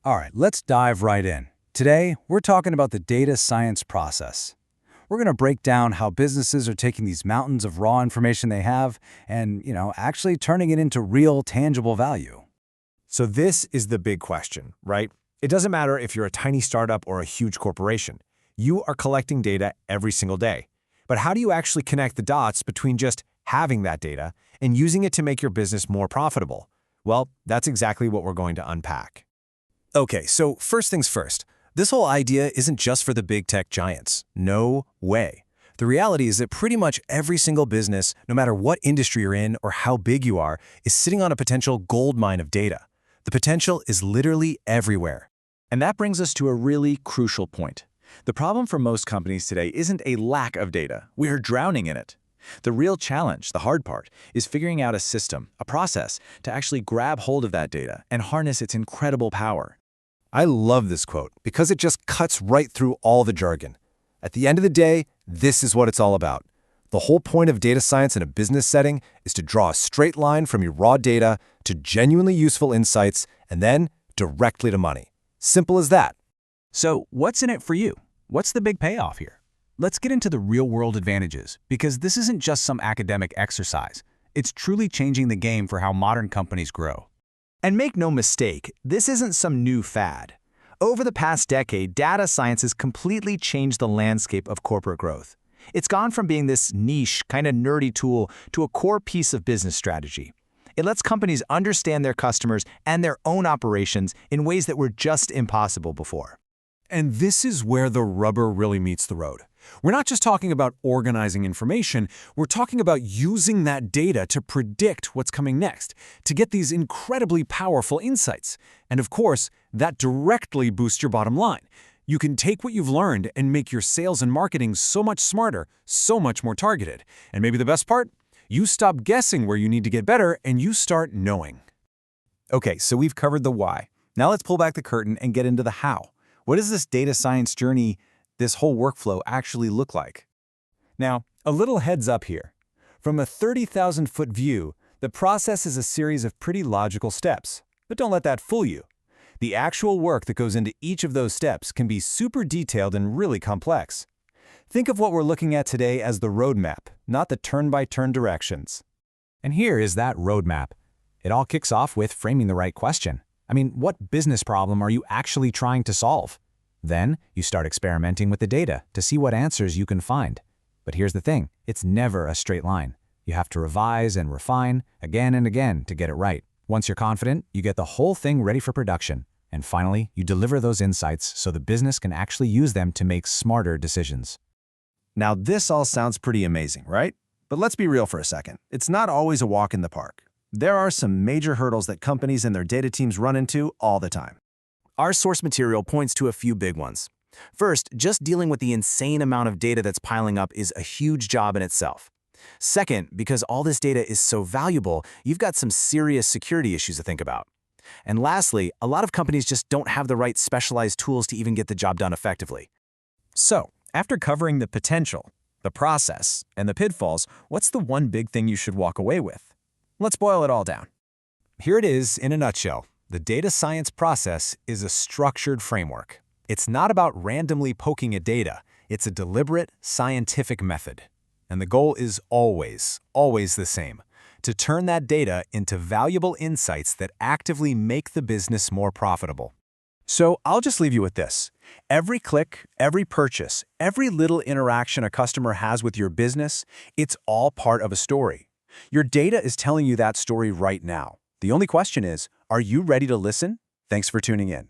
All right, let's dive right in. Today, we're talking about the data science process. We're going to break down how businesses are taking these mountains of raw information they have and, actually turning it into real, tangible value. So this is the big question, right? It doesn't matter if you're a tiny startup or a huge corporation. You are collecting data every single day. But how do you actually connect the dots between just having that data and using it to make your business more profitable? Well, that's exactly what we're going to unpack. Okay, so first things first. This whole idea isn't just for the big tech giants. No way. The reality is that pretty much every single business, no matter what industry you're in or how big you are, is sitting on a potential gold mine of data. The potential is literally everywhere. And that brings us to a really crucial point. The problem for most companies today isn't a lack of data. We're drowning in it. The real challenge, the hard part, is figuring out a system, a process, to actually grab hold of that data and harness its incredible power. I love this quote because it just cuts right through all the jargon. At the end of the day, this is what it's all about. The whole point of data science in a business setting is to draw a straight line from your raw data to genuinely useful insights and then directly to money. Simple as that. So, what's in it for you? What's the big payoff here? Let's get into the real-world advantages, because this isn't just some academic exercise. It's truly changing the game for how modern companies grow. And make no mistake, this isn't some new fad. Over the past decade, data science has completely changed the landscape of corporate growth. It's gone from being this niche, kind of nerdy tool to a core piece of business strategy. It lets companies understand their customers and their own operations in ways that were just impossible before. And this is where the rubber really meets the road. We're not just talking about organizing information, we're talking about using that data to predict what's coming next, to get these incredibly powerful insights. And of course, that directly boosts your bottom line. You can take what you've learned and make your sales and marketing so much smarter, so much more targeted. And maybe the best part? You stop guessing where you need to get better and you start knowing. Okay, so we've covered the why. Now let's pull back the curtain and get into the how. What does this data science journey, this whole workflow actually look like? Now, a little heads up here. From a 30,000-foot view, the process is a series of pretty logical steps. But don't let that fool you. The actual work that goes into each of those steps can be super detailed and really complex. Think of what we're looking at today as the roadmap, not the turn-by-turn directions. And here is that roadmap. It all kicks off with framing the right question. What business problem are you actually trying to solve? Then, you start experimenting with the data to see what answers you can find. But here's the thing, it's never a straight line. You have to revise and refine again and again to get it right. Once you're confident, you get the whole thing ready for production. And finally, you deliver those insights so the business can actually use them to make smarter decisions. Now this all sounds pretty amazing, right? But let's be real for a second. It's not always a walk in the park. There are some major hurdles that companies and their data teams run into all the time. Our source material points to a few big ones. First, just dealing with the insane amount of data that's piling up is a huge job in itself. Second, because all this data is so valuable, you've got some serious security issues to think about. And lastly, a lot of companies just don't have the right specialized tools to even get the job done effectively. So, after covering the potential, the process, and the pitfalls, what's the one big thing you should walk away with? Let's boil it all down. Here it is in a nutshell. The data science process is a structured framework. It's not about randomly poking at data. It's a deliberate, scientific method. And the goal is always the same: to turn that data into valuable insights that actively make the business more profitable. So I'll just leave you with this. Every click, every purchase, every little interaction a customer has with your business, it's all part of a story. Your data is telling you that story right now. The only question is, are you ready to listen? Thanks for tuning in.